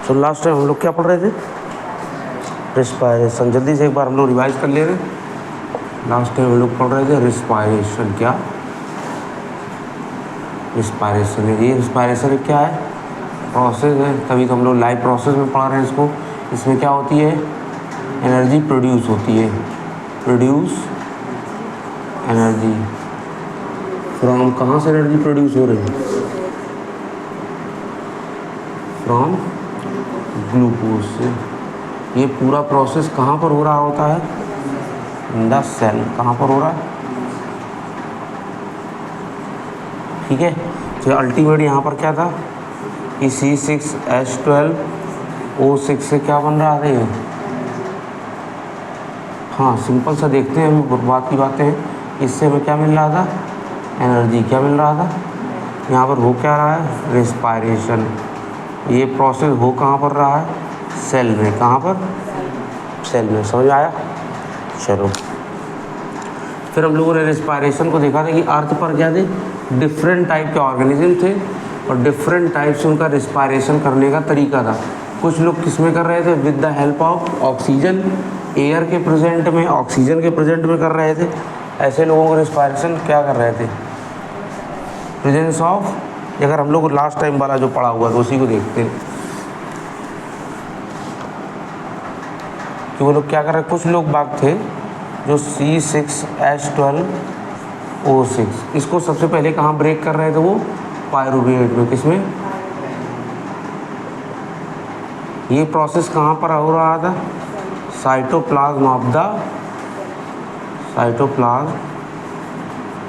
तो last time हम लोग क्या पढ़ रहे थे? रिस्पायरेशन। जल्दी से एक बार हम लोग रिवाइज कर ले रहे हैं। लास्ट टाइम हम लोग पढ़ रहे थे रिस्पायरेशन। क्या? रिस्पायरेशन है। ये रिस्पायरेशन क्या है? प्रोसेस है, तभी तो हम लोग लाइव प्रोसेस में पढ़ रहे हैं इसको। इसमें क्या होती है? एनर्जी प्रोड्यूस होती है। प्रोड्यूस एनर्जी फ्रॉम, कहाँ से एनर्जी प्रोड्यूस हो रही है? फ्रॉम ग्लूकोज से। ये पूरा प्रोसेस कहाँ पर हो रहा होता है? In the cell. कहाँ पर हो रहा है? ठीक है। तो अल्टीमेट यहाँ पर क्या था कि C6H12O6 से क्या बन रहा था ये? हाँ, सिंपल सा देखते हैं, अभी बात की बातें हैं। इससे हमें क्या मिल रहा था? एनर्जी। क्या मिल रहा था? यहाँ पर हो क्या रहा है? रिस्पायरेशन। ये प्रोसेस हो कहाँ पर रहा है? सेल में। कहाँ पर? सेल में। समझ आया? चलो, फिर हम लोगों ने रिस्पायरेशन को देखा था कि अर्थ पर क्या थे? डिफरेंट टाइप के ऑर्गेनिज्म थे और डिफरेंट टाइप से उनका रिस्पायरेशन करने का तरीका था। कुछ लोग किस में कर रहे थे? With the help of oxygen, air के प्रेजेंट में, ऑक्सीजन के प्रेजेंट में कर रहे थे। ऐसे लोगों को रिस्पायरेशन क्या कर रहे थे? Presence of. अगर हम लोग लास्ट टाइम वाला जो पढ़ा हुआ था उसी को देखते हैं कि वो लोग क्या कर रहे हैं। कुछ लोग बाग थे जो C6H12O6, इसको सबसे पहले कहाँ ब्रेक कर रहे थे? वो पायरुवेट में। किसमें? ये प्रोसेस कहाँ पर हो रहा था? Cytoplasm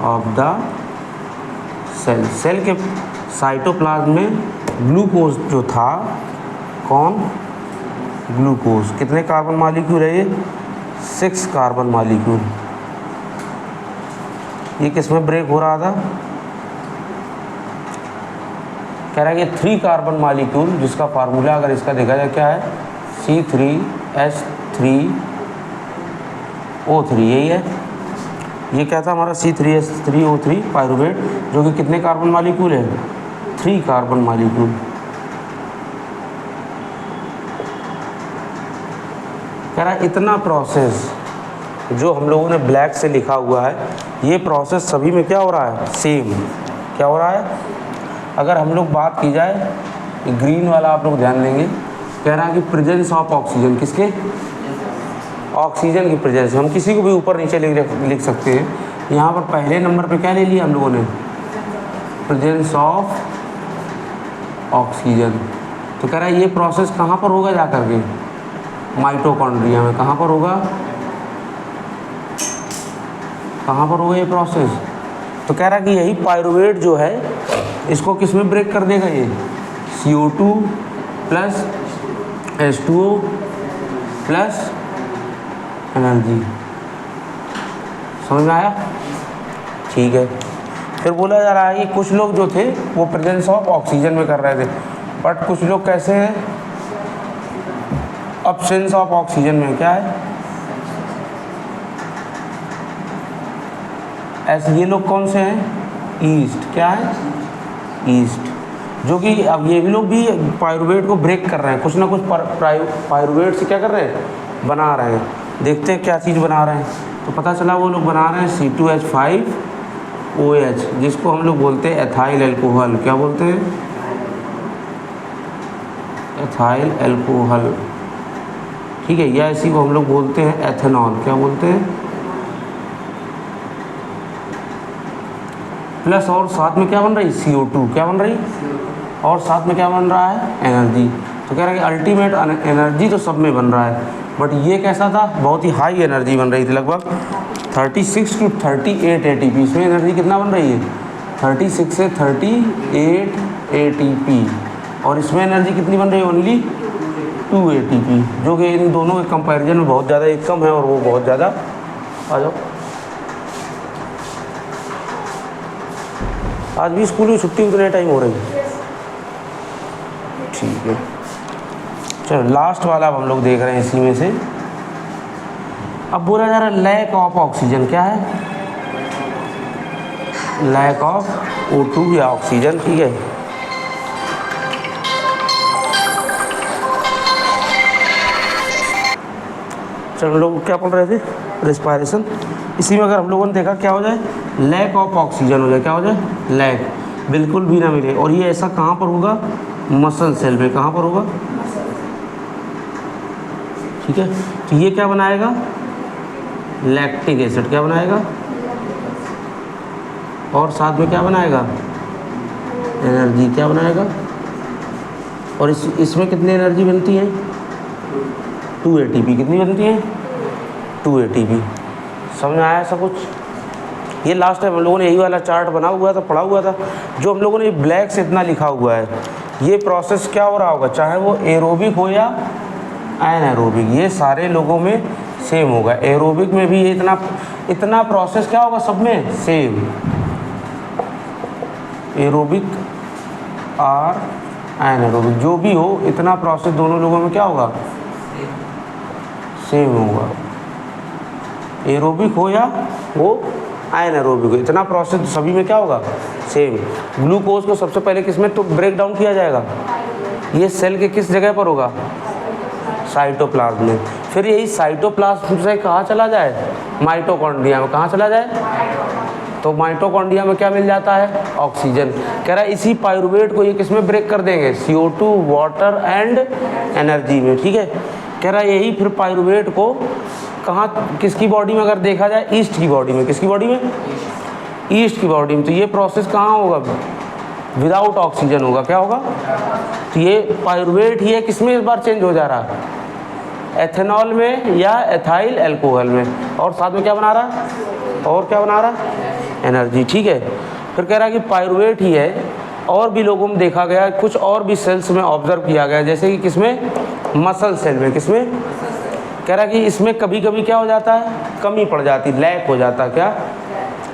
of the cell. Cell के साइटोप्लाज्म में ग्लूकोज जो था, कौन? ग्लूकोज। कितने कार्बन मॉलिक्यूल है ये? 6 कार्बन मॉलिक्यूल। ये किस में ब्रेक हो रहा था? कह रहा है कि 3 कार्बन मॉलिक्यूल, जिसका फार्मूला अगर इसका देखा जाए क्या है? C3H3O3। यही है। ये क्या था हमारा? C3H3O3 पायरुवेट, जो कि कितने कार्बन मॉलिक्यूल है? 3 कार्बन मॉलिक्यूल। कह रहा है इतना प्रोसेस जो हम लोगों ने ब्लैक से लिखा हुआ है, ये प्रोसेस सभी में क्या हो रहा है? सेम। क्या हो रहा है? अगर हम लोग बात की जाए, ग्रीन वाला आप लोग ध्यान देंगे, कह रहा है कि प्रेजेंस ऑफ ऑक्सीजन। किसके? ऑक्सीजन की प्रेजेंस। हम किसी को भी ऊपर नीचे लिख सकते हैं। यहाँ पर पहले नंबर पे क्या ले लिया हम लोगों ने? Presence of oxygen. तो कह रहा है ये प्रोसेस कहाँ पर होगा जा करके? माइटोकॉन्ड्रिया में। कहाँ पर होगा? कहाँ पर होगा ये प्रोसेस? तो कह रहा है कि यही पायरुवेट जो है, इसको किस में ब्रेक कर देगा? ये CO2 plus H2O plus energy. समझ में आया? ठीक है। फिर बोला जा रहा है कि कुछ लोग जो थे वो प्रेजेंस ऑफ ऑक्सीजन में कर रहे थे, बट कुछ लोग कैसे हैं? अब्सेंस ऑफ ऑक्सीजन में। क्या है? ऐसे ये लोग कौन से हैं? ईस्ट। क्या है? ईस्ट। जो कि अब ये भी लोग भी पायरुवेट को ब्रेक कर रहे हैं, कुछ ना कुछ पायरुवेट से क्या कर रहे हैं? बना रहे हैं। देखते हैं क्या चीज़ बना रहे हैं। तो पता चला वो लोग बना रहे हैं C2H5OH, जिसको हम लोग बोलते हैं एथाइल एल्कोहल। क्या बोलते हैं? Ethyl alcohol. ठीक है। या इसी को हम लोग बोलते हैं एथेनॉल। क्या बोलते हैं? प्लस और साथ में क्या बन रही? CO2। क्या बन रही? और साथ में क्या बन रहा है? एनर्जी। तो कह रहा है कि अल्टीमेट एनर्जी तो सब में बन रहा है, बट ये कैसा था? बहुत ही हाई एनर्जी बन रही थी, लगभग 36 to 38 ATP। इसमें एनर्जी कितना बन रही है? 36 से 38 ATP। और इसमें एनर्जी कितनी बन रही है? ओनली 2 ATP, जो कि इन दोनों के कंपैरिजन में बहुत ज़्यादा एक कम है और वो बहुत ज़्यादा। आ जाओ। आज भी स्कूल की छुट्टी उतने टाइम हो रही है। ठीक है। चलो लास्ट वाला अब हम लोग देख रहे हैं इसी में से। अब बोला जा रहा है लैक ऑफ ऑक्सीजन। क्या है? लैक ऑफ O2 या ऑक्सीजन। ठीक है। टाइम हम लोग क्या पढ़ रहे थे, रिस्पायरेशन। इसी में अगर हम लोगों ने देखा क्या हो जाए, लैक ऑफ ऑक्सीजन हो जाए, क्या हो जाए, लैक, बिल्कुल भी ना मिले। और ये ऐसा कहाँ पर होगा, मसल सेल में। कहाँ पर होगा, ठीक है। तो ये क्या बनाएगा, लैक्टिक एसिड क्या बनाएगा, और साथ में क्या बनाएगा, एनर्जी क्या बनाएगा। और इसमें कितनी एनर्जी बनती है, 2 ATP। कितनी बनती है, 2 ATP। समझ में आया ऐसा कुछ। ये लास्ट टाइम हम लोगों ने यही वाला चार्ट बना हुआ था, पढ़ा हुआ था। जो हम लोगों ने ब्लैक से इतना लिखा हुआ है, ये प्रोसेस क्या हो रहा होगा, चाहे वो एरोबिक हो या एनारोबिक, ये सारे लोगों में सेम होगा। एरोबिक में भी ये इतना प्रोसेस क्या होगा, सब में सेम। एरोबिक और एनारोबिक जो भी हो, इतना प्रोसेस दोनों लोगों में क्या होगा, सेम होगा। एरोबिक हो या वो एनारोबिक हो, इतना प्रोसेस सभी में क्या होगा, सेम। ग्लूकोज को सबसे पहले किस में तो ब्रेक डाउन किया जाएगा, ये सेल के किस जगह पर होगा, साइटोप्लाज्म में। फिर यही साइटोप्लाज्म से कहाँ चला जाए, माइटोकॉन्ड्रिया में। कहाँ चला जाए, तो माइटोकॉन्ड्रिया में क्या मिल जाता है, ऑक्सीजन। कह रहा है इसी पाइरुवेट को ये किस में ब्रेक कर देंगे, CO2, वाटर एंड एनर्जी में, ठीक है। कह रहा है यही फिर पाइरुवेट को कहाँ, किसकी बॉडी में अगर देखा जाए, ईस्ट की बॉडी में। किसकी बॉडी में, ईस्ट की बॉडी में। तो ये प्रोसेस कहाँ होगा, विदाउट ऑक्सीजन होगा, क्या होगा। तो ये पाइरुवेट ही है, किसमें इस बार चेंज हो जा रहा है, एथेनॉल में या एथाइल अल्कोहल में। और साथ में क्या बना रहा है, और क्या बना रहा है, एनर्जी, ठीक है। फिर कह रहा है कि पाइरुवेट ही है। और भी लोगों में देखा गया, कुछ और भी सेल्स में ऑब्जर्व किया गया, जैसे कि किसमें, मसल सेल में। किसमें, कह रहा है कि इसमें कभी कभी क्या हो जाता है, कमी पड़ जाती, लैक हो जाता है, क्या,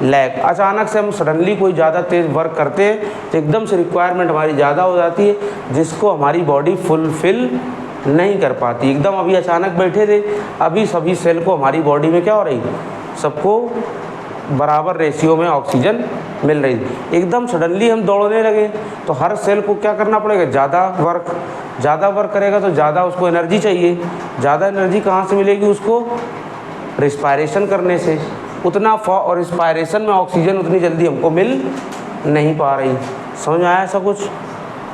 लैक। अचानक से हम सडनली कोई ज़्यादा तेज़ वर्क करते हैं तो एकदम से रिक्वायरमेंट हमारी ज़्यादा हो जाती है, जिसको हमारी बॉडी फुलफिल नहीं कर पाती। एकदम अभी अचानक बैठे थे, अभी सभी सेल को हमारी बॉडी में क्या हो रही, सबको बराबर रेशियो में ऑक्सीजन मिल रही थी। एकदम सडनली हम दौड़ने लगे तो हर सेल को क्या करना पड़ेगा, ज़्यादा वर्क करेगा तो ज़्यादा उसको एनर्जी चाहिए। ज़्यादा एनर्जी कहाँ से मिलेगी उसको, रिस्पायरेशन करने से। उतना और रिस्पायरेशन में ऑक्सीजन उतनी जल्दी हमको मिल नहीं पा रही। समझ आया ऐसा कुछ।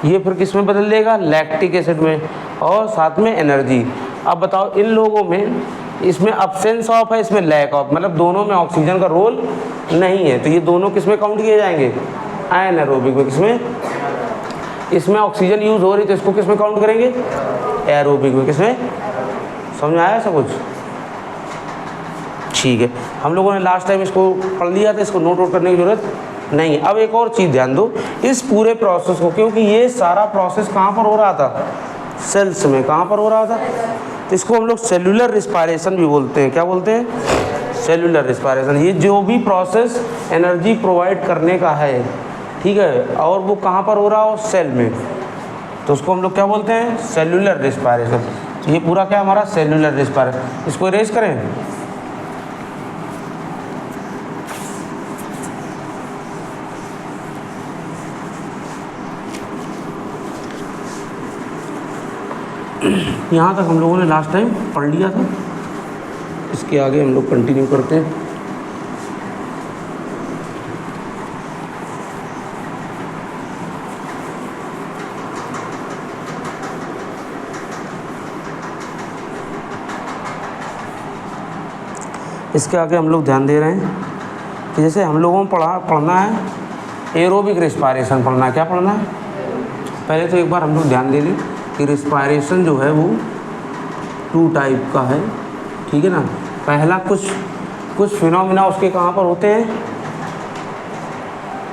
ये फिर किस में बदल देगा, लैक्टिक एसिड में, और साथ में एनर्जी। अब बताओ इन लोगों में, इसमें अब्सेंस ऑफ है, इसमें लैक ऑफ, मतलब दोनों में ऑक्सीजन का रोल नहीं है। तो ये दोनों किस में काउंट किए जाएंगे, एनारोबिक में। किसमें, इसमें ऑक्सीजन यूज़ हो रही तो इसको किस में काउंट करेंगे, एरोबिक में। किसमें, समझ में आया ऐसा कुछ, ठीक है। हम लोगों ने लास्ट टाइम इसको पढ़ लिया था, इसको नोट आउट करने की जरूरत नहीं है। अब एक और चीज़ ध्यान दो इस पूरे प्रोसेस को, क्योंकि ये सारा प्रोसेस कहाँ पर हो रहा था, सेल्स में। कहाँ पर हो रहा था, तो इसको हम लोग सेलुलर रिस्पायरेशन भी बोलते हैं। क्या बोलते हैं, सेलुलर रिस्पायरेशन। ये जो भी प्रोसेस एनर्जी प्रोवाइड करने का है, ठीक है, और वो कहाँ पर हो रहा हो, सेल में, तो उसको हम लोग क्या बोलते हैं, सेलुलर रिस्पायरेशन। ये पूरा क्या हमारा सेलुलर रिस्पायरेशन। इसको इरेज करें, यहाँ तक हम लोगों ने लास्ट टाइम पढ़ लिया था। इसके आगे हम लोग कंटिन्यू करते हैं। इसके आगे हम लोग ध्यान दे रहे हैं कि जैसे हम लोगों को पढ़ना है एरोबिक रिस्पायरेशन पढ़ना है। क्या पढ़ना है, पहले तो एक बार हम लोग ध्यान दे लें कि रिस्पायरेशन जो है वो 2 टाइप का है, ठीक है ना। पहला कुछ फिनोमिना उसके कहाँ पर होते हैं।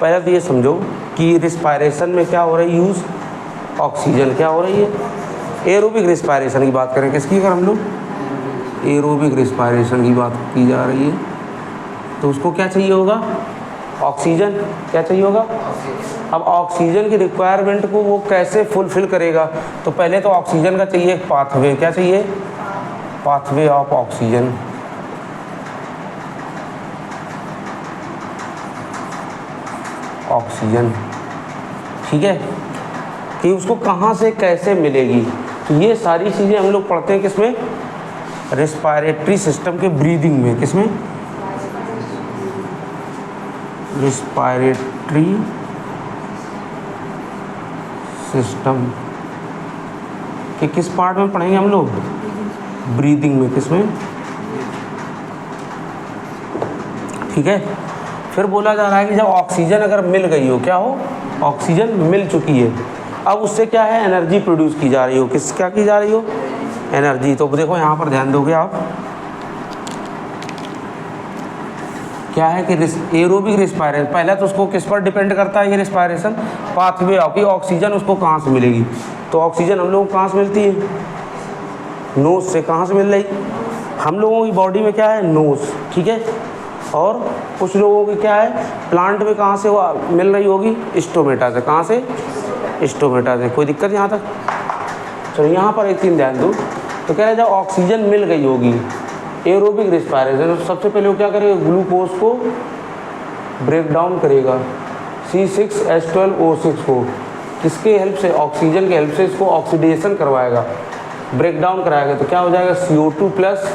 पहले तो ये समझो कि रिस्पायरेशन में क्या हो रही है, यूज़ ऑक्सीजन क्या हो रही है। एरोबिक रिस्पायरेशन की बात करें, किसकी, अगर हम लोग एरोबिक रिस्पायरेशन की बात की जा रही है तो उसको क्या चाहिए होगा, ऑक्सीजन। क्या चाहिए होगा, अब ऑक्सीजन की रिक्वायरमेंट को वो कैसे फुलफिल करेगा, तो पहले तो ऑक्सीजन का चाहिए एक पाथवे। क्या चाहिए, पाथवे ऑफ ऑक्सीजन। ऑक्सीजन, ठीक है, कि उसको कहाँ से कैसे मिलेगी। तो ये सारी चीज़ें हम लोग पढ़ते हैं किसमें, रेस्पायरेटरी सिस्टम के ब्रीदिंग में, किसमें? रेस्पायरेटरी सिस्टम के किस पार्ट में पढ़ेंगे हम लोग? ब्रीदिंग में, किसमें? ठीक है। फिर बोला जा रहा है कि जब ऑक्सीजन अगर मिल गई हो, क्या हो? ऑक्सीजन मिल चुकी है, अब उससे क्या है? एनर्जी प्रोड्यूस की जा रही हो। किस क्या की जा रही हो? एनर्जी। तो देखो यहाँ पर ध्यान दोगे आप, क्या है कि एरोबिक रेस्पायरेशन, पहले तो उसको किस पर डिपेंड करता है ये रेस्पायरेशन? पाथवे ऑफ, ऑक्सीजन उसको कहाँ से मिलेगी। तो ऑक्सीजन हम लोगों को कहाँ से मिलती है? नोज से। कहाँ से मिल रही? हम लोगों की बॉडी में क्या है? नोज, ठीक है। और कुछ लोगों की क्या है? प्लांट में कहाँ से वो मिल रही होगी? स्टोमेटा से। कहाँ से? स्टोमेटा से। कोई दिक्कत यहाँ तक? चलो यहाँ पर एक चीज़ ध्यान दो, तो कह रहे हैं जब ऑक्सीजन मिल गई होगी, एरोबिक रेस्पायरेशन, तो सबसे पहले वो क्या करेगा? ग्लूकोज को ब्रेक डाउन करेगा, C6H12O6 को, किसके हेल्प से? ऑक्सीजन के हेल्प से इसको ऑक्सीडेशन करवाएगा, ब्रेक डाउन कराएगा। तो क्या हो जाएगा? CO2 plus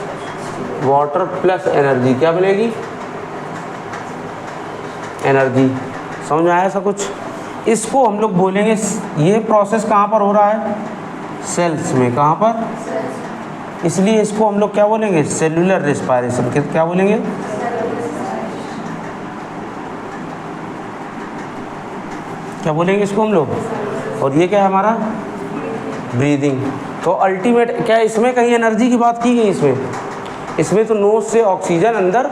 water plus energy. क्या मिलेगी? एनर्जी। समझ में आया ऐसा कुछ? इसको हम लोग बोलेंगे, ये प्रोसेस कहाँ पर हो रहा है? सेल्स में। कहाँ पर? इसलिए इसको हम लोग क्या बोलेंगे? Cellular respiration. क्या बोलेंगे? क्या बोलेंगे इसको हम लोग? और ये क्या है हमारा? ब्रीदिंग। तो अल्टीमेट क्या है इसमें? कहीं एनर्जी की बात की गई इसमें तो नोज से ऑक्सीजन अंदर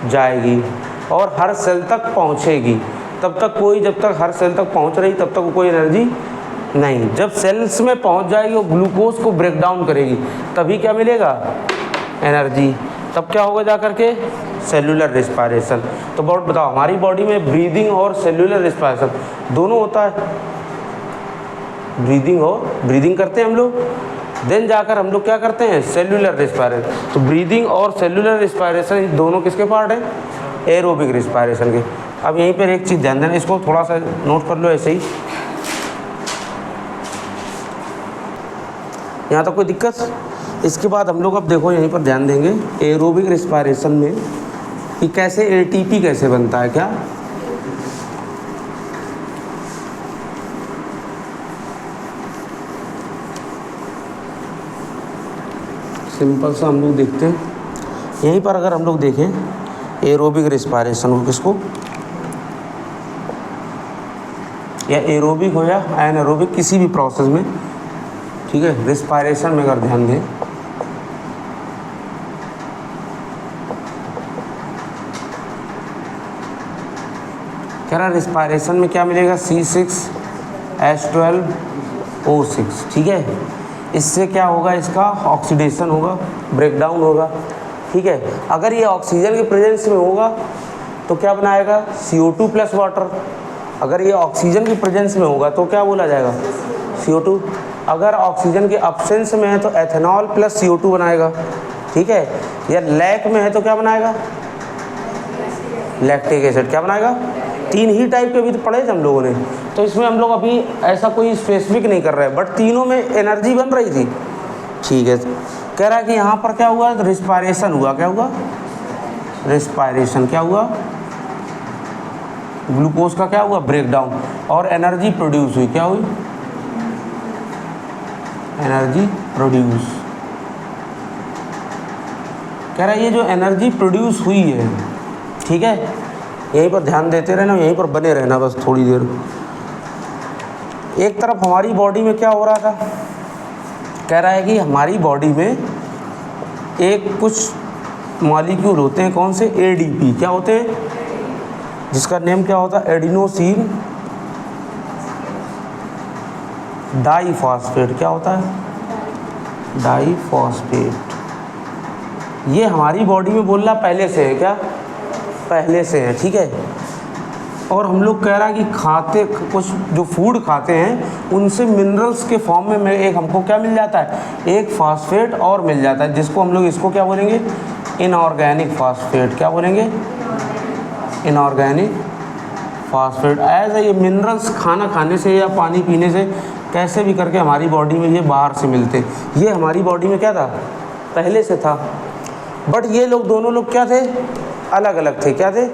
जाएगी और हर सेल तक पहुंचेगी। तब तक कोई, जब तक हर सेल तक पहुंच रही तब तक कोई एनर्जी नहीं। जब सेल्स में पहुंच जाएगी वो ग्लूकोज को ब्रेक डाउन करेगी, तभी क्या मिलेगा? एनर्जी। तब क्या होगा जा करके? Cellular respiration. तो बहुत बताओ, हमारी बॉडी में ब्रीदिंग और सेलुलर रेस्पायरेशन दोनों होता है। ब्रीदिंग करते हैं हम लोग, देन जाकर हम लोग क्या करते हैं? Cellular respiration. तो ब्रीदिंग और सेलुलर रेस्पायरेशन दोनों किसके पार्ट हैं? एरोबिक रेस्पायरेशन के। अब यहीं पर एक चीज़ ध्यान देना, इसको थोड़ा सा नोट कर लो ऐसे ही, यहाँ तक कोई दिक्कत? इसके बाद हम लोग अब देखो यहीं पर ध्यान देंगे एरोबिक रेस्पायरेशन में कि कैसे ATP कैसे बनता है। क्या? सिंपल सा हम लोग देखते हैं यहीं पर, अगर हम लोग देखें एरोबिक रेस्पायरेशन को, किसको? या एरोबिक हो या एनारोबिक, किसी भी प्रोसेस में, ठीक है। रेस्पायरेशन में अगर ध्यान दें, कह रहा रेस्पायरेशन में क्या मिलेगा? C6H12O6, ठीक है। इससे क्या होगा? इसका ऑक्सीडेशन होगा, ब्रेकडाउन होगा, ठीक है। अगर ये ऑक्सीजन के प्रेजेंस में होगा तो क्या बनाएगा? CO2 plus water. अगर ये ऑक्सीजन की प्रेजेंस में होगा तो क्या बोला जाएगा? CO2। अगर ऑक्सीजन के अब्सेंस में है तो एथेनॉल प्लस CO2 बनाएगा, ठीक है। या लैक में है तो क्या बनाएगा? Lactic acid. क्या बनाएगा? 3 ही टाइप के भी तो पढ़े थे हम लोगों ने, तो इसमें हम लोग अभी ऐसा कोई स्पेसिफिक नहीं कर रहे हैं, बट तीनों में एनर्जी बन रही थी, ठीक है। कह रहा है कि यहाँ पर क्या हुआ? रेस्पायरेशन हुआ। क्या हुआ? रेस्पायरेशन। क्या हुआ? ग्लूकोज का क्या हुआ? ब्रेकडाउन, और एनर्जी प्रोड्यूस हुई। क्या हुई? Energy produce. कह रहा है ये जो एनर्जी प्रोड्यूस हुई है, ठीक है, यहीं पर ध्यान देते रहना, यहीं पर बने रहना बस थोड़ी देर। एक तरफ हमारी बॉडी में क्या हो रहा था? कह रहा है कि हमारी बॉडी में एक कुछ मॉलिक्यूल होते हैं, कौन से? ADP। क्या होते हैं? जिसका नेम क्या होता है? Adenosine diphosphate. क्या होता है? डाइफॉस्फेट। ये हमारी बॉडी में बोलना पहले से है। क्या? पहले से है, ठीक है। और हम लोग कह रहा है कि खाते कुछ जो फूड खाते हैं उनसे मिनरल्स के फॉर्म में एक हमको क्या मिल जाता है? एक फास्फेट और मिल जाता है, जिसको हम लोग इसको क्या बोलेंगे? Inorganic phosphate. क्या बोलेंगे? Inorganic phosphate. एज ये मिनरल्स खाना खाने से या पानी पीने से कैसे भी करके हमारी बॉडी में ये बाहर से मिलते, ये हमारी बॉडी में क्या था? पहले से था, बट ये लोग दोनों लोग क्या थे, अलग अलग थे। क्या थे?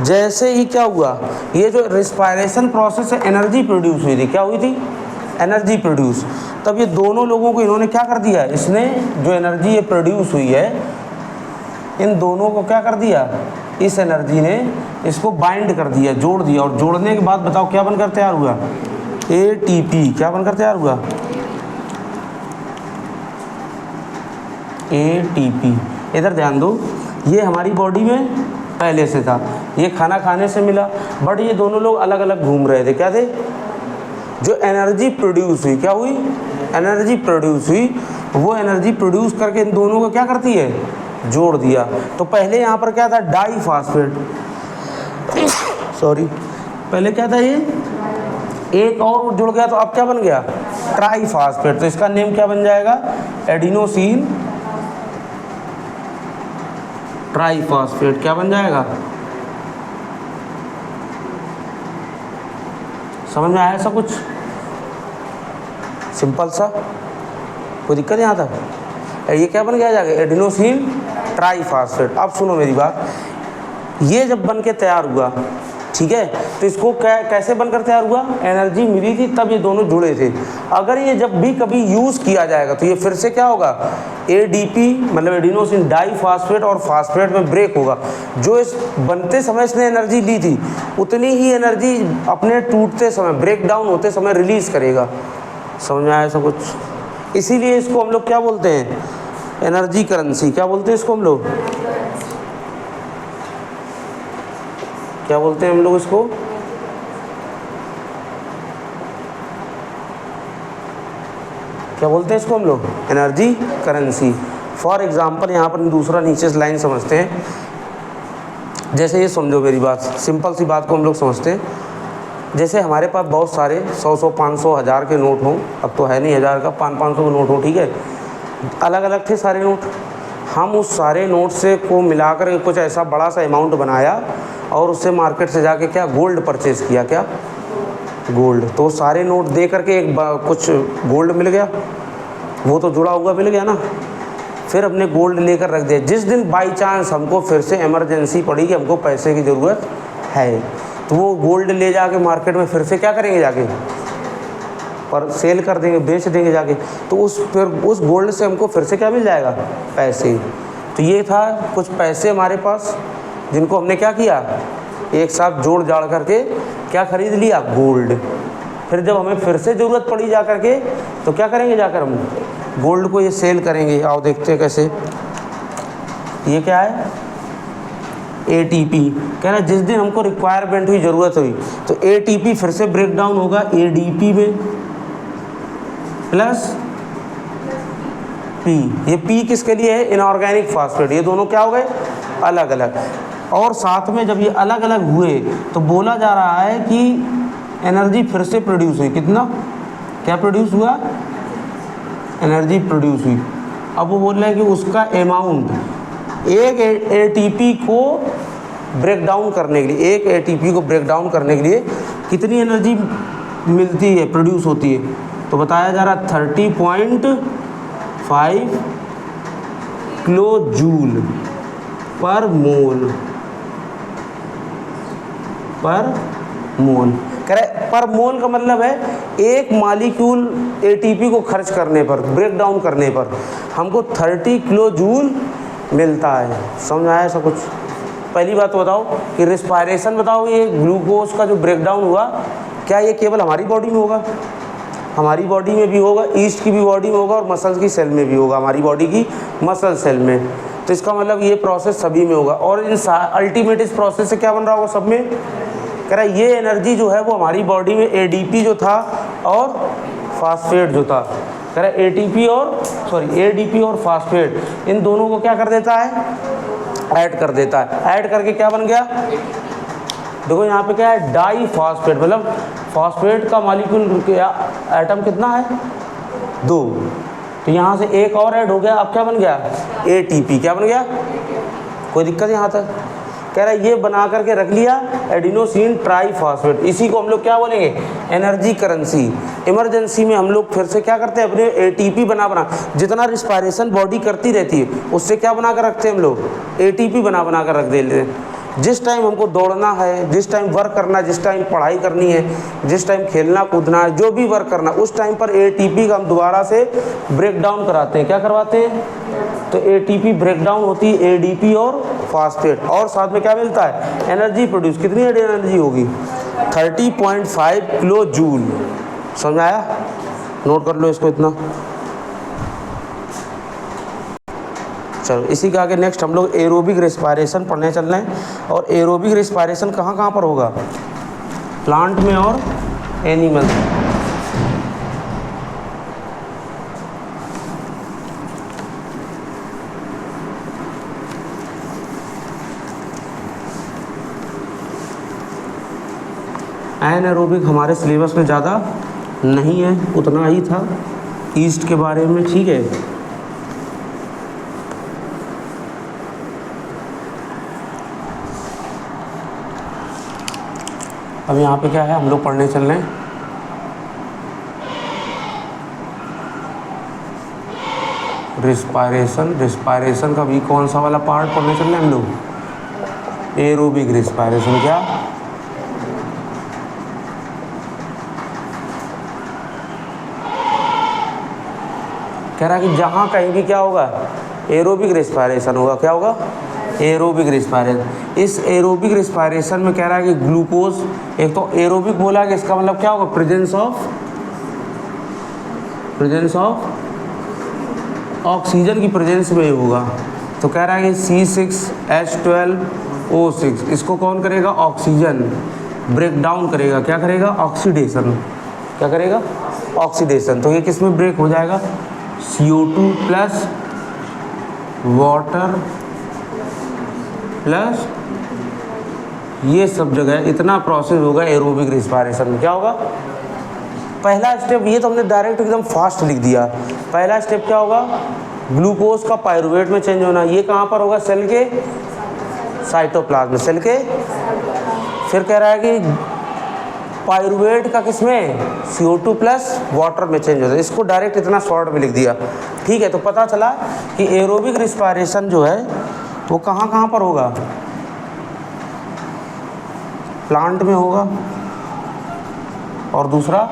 जैसे ही क्या हुआ, ये जो रिस्पायरेशन प्रोसेस से एनर्जी प्रोड्यूस हुई थी, क्या हुई थी? Energy produce. तब ये दोनों लोगों को इन्होंने क्या कर दिया, इसने जो एनर्जी ये प्रोड्यूस हुई है, इन दोनों को क्या कर दिया, इस एनर्जी ने इसको बाइंड कर दिया, जोड़ दिया। और जोड़ने के बाद बताओ क्या बनकर तैयार हुआ? एटीपी। क्या बनकर तैयार हुआ? एटीपी। इधर ध्यान दो, ये हमारी बॉडी में पहले से था, ये खाना खाने से मिला, बट ये दोनों लोग अलग अलग घूम रहे थे। क्या थे? जो एनर्जी प्रोड्यूस हुई, क्या हुई? एनर्जी प्रोड्यूस हुई, वो एनर्जी प्रोड्यूस करके इन दोनों को क्या करती है? जोड़ दिया। तो पहले यहाँ पर क्या था? डाई फास्फेट, सॉरी, पहले क्या था? ये एक और जुड़ गया, तो अब क्या बन गया? Try phosphate. तो इसका नेम क्या बन जाएगा? Adenosine try phosphate. क्या बन जाएगा? समझ में आया सब कुछ? सिंपल सा, कोई दिक्कत यहाँ तक? ये क्या बन गया जाएगा? Adenosine try phosphate. अब सुनो मेरी बात, ये जब बन के तैयार हुआ, ठीक है, तो इसको कैसे बनकर तैयार हुआ? एनर्जी मिली थी तब ये दोनों जुड़े थे। अगर ये जब भी कभी यूज़ किया जाएगा तो ये फिर से क्या होगा? एडीपी मतलब एडिनोसिन डाई फास्फेट और फास्फेट में ब्रेक होगा। जो इस बनते समय इसने एनर्जी ली थी, उतनी ही एनर्जी अपने टूटते समय, ब्रेक डाउन होते समय रिलीज़ करेगा। समझ में आया सब कुछ? इसीलिए इसको हम लोग क्या बोलते हैं? Energy currency. क्या बोलते हैं इसको हम लोग? क्या बोलते हैं हम लोग इसको? क्या बोलते हैं इसको हम लोग? Energy currency. फॉर एग्जांपल यहाँ पर दूसरा नीचे से लाइन समझते हैं। जैसे ये समझो मेरी बात, सिंपल सी बात को हम लोग समझते हैं। जैसे हमारे पास बहुत सारे 100, 500, 1000 के नोट हों, अब तो है नहीं 1000 का, 500 के नोट हो, ठीक है, अलग अलग थे सारे नोट। हम उस सारे नोट से को मिलाकर कुछ ऐसा बड़ा सा अमाउंट बनाया और उससे मार्केट से जाके क्या गोल्ड परचेज़ किया। क्या? गोल्ड। तो सारे नोट दे करके एक कुछ गोल्ड मिल गया, वो तो जुड़ा हुआ मिल गया ना। फिर हमने गोल्ड लेकर रख दिया। जिस दिन बाई चांस हमको फिर से इमरजेंसी पड़ी कि हमको पैसे की ज़रूरत है, तो वो गोल्ड ले जाके मार्केट में फिर से क्या करेंगे? जाके पर सेल कर देंगे, बेच देंगे जाके। तो फिर उस गोल्ड से हमको फिर से क्या मिल जाएगा? पैसे। तो ये था कुछ पैसे हमारे पास, जिनको हमने क्या किया? एक साथ जोड़ जाड़ करके क्या खरीद लिया? गोल्ड। फिर जब हमें फिर से ज़रूरत पड़ी जा करके, तो क्या करेंगे? जाकर हम गोल्ड को ये सेल करेंगे। आओ देखते हैं कैसे। ये क्या है? एटीपी। कह रहा है जिस दिन हमको रिक्वायरमेंट हुई, ज़रूरत हुई, तो एटीपी फिर से ब्रेक डाउन होगा एडीपी में प्लस पी। ये पी किसके लिए है? Inorganic phosphate. ये दोनों क्या हो गए? अलग अलग। और साथ में जब ये अलग अलग हुए तो बोला जा रहा है कि एनर्जी फिर से प्रोड्यूस हुई। कितना? क्या प्रोड्यूस हुआ? एनर्जी प्रोड्यूस हुई। अब वो बोल रहे हैं कि उसका अमाउंट एक एटीपी को ब्रेक डाउन करने के लिए, एक एटीपी को ब्रेक डाउन करने के लिए कितनी एनर्जी मिलती है, प्रोड्यूस होती है? तो बताया जा रहा 30.5 किलो जूल पर मोल। पर मोल कह रहे, पर मोल का मतलब है एक मॉलिक्यूल एटीपी को खर्च करने पर, ब्रेक डाउन करने पर हमको 30 किलो जूल मिलता है। समझ आया सब कुछ? पहली बात तो बताओ कि रिस्पायरेशन, बताओ ये ग्लूकोज का जो ब्रेक डाउन हुआ, क्या ये केवल हमारी बॉडी में होगा? हमारी बॉडी में भी होगा, ईस्ट की भी बॉडी में होगा और मसल्स की सेल में भी होगा, हमारी बॉडी की मसल सेल में। तो इसका मतलब ये प्रोसेस सभी में होगा। और इन अल्टीमेट इस प्रोसेस से क्या बन रहा होगा? सब में। कह रहा है ये एनर्जी जो है वो हमारी बॉडी में एडीपी जो था और फास्फेट जो था, कह रहा है एटीपी और एडीपी और फास्फेट, इन दोनों को क्या कर देता है? ऐड कर देता है। ऐड करके क्या बन गया? देखो यहाँ पे क्या है? Diphosphate. मतलब फास्फेट का मॉलिक्यूल एटम कितना है? 2। तो यहाँ से एक और ऐड हो गया। अब क्या बन गया? एटीपी। क्या बन गया? कोई दिक्कत यहाँ तक? कह रहा है ये बना करके रख लिया एडिनोसिन ट्राईफॉस्फेट, इसी को हम लोग क्या बोलेंगे, एनर्जी करेंसी। इमरजेंसी में हम लोग फिर से क्या करते हैं, अपने एटीपी बना जितना रिस्पायरेशन बॉडी करती रहती है उससे क्या बना कर रखते हैं हम लोग, एटीपी बना कर रख देते हैं। जिस टाइम हमको दौड़ना है, जिस टाइम वर्क करना है, जिस टाइम पढ़ाई करनी है, जिस टाइम खेलना कूदना है, जो भी वर्क करना, उस टाइम पर एटीपी का हम दोबारा से ब्रेक डाउन कराते हैं। क्या करवाते हैं, तो एटीपी ब्रेक डाउन होती है एडीपी और फास्फेट, और साथ में क्या मिलता है, एनर्जी प्रोड्यूस। कितनी एनर्जी होगी, 30.5 किलो जूल। समझ आया, नोट कर लो इसको इतना। चलो इसी के आगे नेक्स्ट हम लोग एरोबिक रेस्पायरेशन पढ़ने चल रहे हैं। और एरोबिक रेस्पायरेशन कहाँ कहाँ पर होगा, प्लांट में और एनिमल। एनारोबिक हमारे सिलेबस में ज़्यादा नहीं है, उतना ही था ईस्ट के बारे में, ठीक है। अब यहाँ पे क्या है, हम लोग पढ़ने चल रहे हैं रिस्पायरेशन। रिस्पायरेशन का भी कौन सा वाला पार्ट पढ़ने चल रहे हैं हम लोग, एरोबिक रिस्पायरेशन। क्या, कह रहा है कि जहाँ कहीं भी क्या होगा, एरोबिक रिस्पायरेशन होगा। क्या होगा, एरोबिक रिस्पायरेशन। इस एरोबिक रिस्पायरेशन में कह रहा है कि ग्लूकोज, एक तो एरोबिक बोला है कि इसका मतलब क्या होगा, प्रेजेंस ऑफ ऑक्सीजन की प्रेजेंस में ही होगा। तो कह रहा है कि C6H12O6 इसको कौन करेगा, ऑक्सीजन ब्रेक डाउन करेगा। क्या करेगा, ऑक्सीडेशन। क्या करेगा, ऑक्सीडेशन। तो ये किस में ब्रेक हो जाएगा, CO2 प्लस वाटर प्लस ये सब जगह इतना प्रोसेस होगा एरोबिक रिस्पायरेशन में। क्या होगा, पहला स्टेप, ये तो हमने डायरेक्ट एकदम फास्ट लिख दिया। पहला स्टेप क्या होगा, ग्लूकोज का पायरुवेट में चेंज होना। ये कहाँ पर होगा, सेल के साइटोप्लाज्म, सेल के। फिर कह रहा है कि पायरुवेट का किसमें, CO2 प्लस वाटर में चेंज होता है। इसको डायरेक्ट इतना शॉर्ट में लिख दिया, ठीक है। तो पता चला कि एरोबिक रिस्पायरेशन जो है वो कहाँ कहाँ पर होगा, प्लांट में होगा, और दूसरा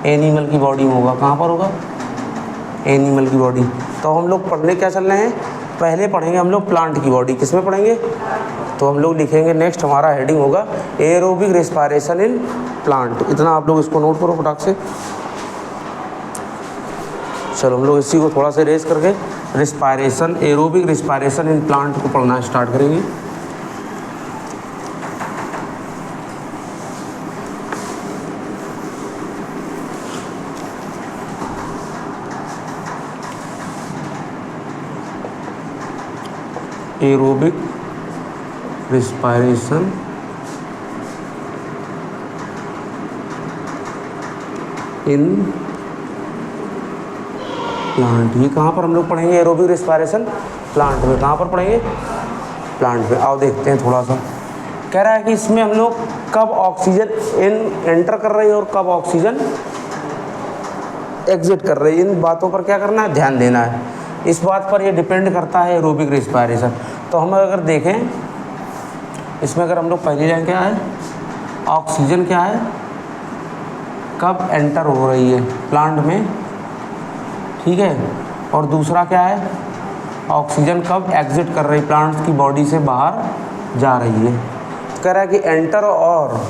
एनिमल की बॉडी में होगा। कहाँ पर होगा, एनिमल की बॉडी। तो हम लोग पढ़ने क्या चल रहे हैं, पहले पढ़ेंगे हम लोग प्लांट की बॉडी। किस में पढ़ेंगे, तो हम लोग लिखेंगे नेक्स्ट, हमारा हेडिंग होगा एरोबिक रिस्पायरेशन इन प्लांट। इतना आप लोग इसको नोट करो फटाक से। चलो हम लोग इसी को थोड़ा सा रेस करके respiration, aerobic respiration in plant को पढ़ना स्टार्ट करेंगे। Aerobic respiration in plant. ये कहाँ पर हम लोग पढ़ेंगे, एरोबिक रिस्पायरेशन प्लांट में। कहाँ पर पढ़ेंगे, प्लांट में। आओ देखते हैं थोड़ा सा। कह रहा है कि इसमें हम लोग कब ऑक्सीजन एंटर कर रही है और कब ऑक्सीजन एग्जिट कर रही है, इन बातों पर क्या करना है, ध्यान देना है। इस बात पर ये डिपेंड करता है एरोबिक रिस्पायरेशन। तो हम अगर देखें इसमें, अगर हम लोग पहली लाइन क्या है, ऑक्सीजन क्या है, कब एंटर हो रही है प्लांट में, ठीक है। और दूसरा क्या है, ऑक्सीजन कब एग्जिट कर रही, प्लांट्स की बॉडी से बाहर जा रही है। तो कह रहा है कि एंटर और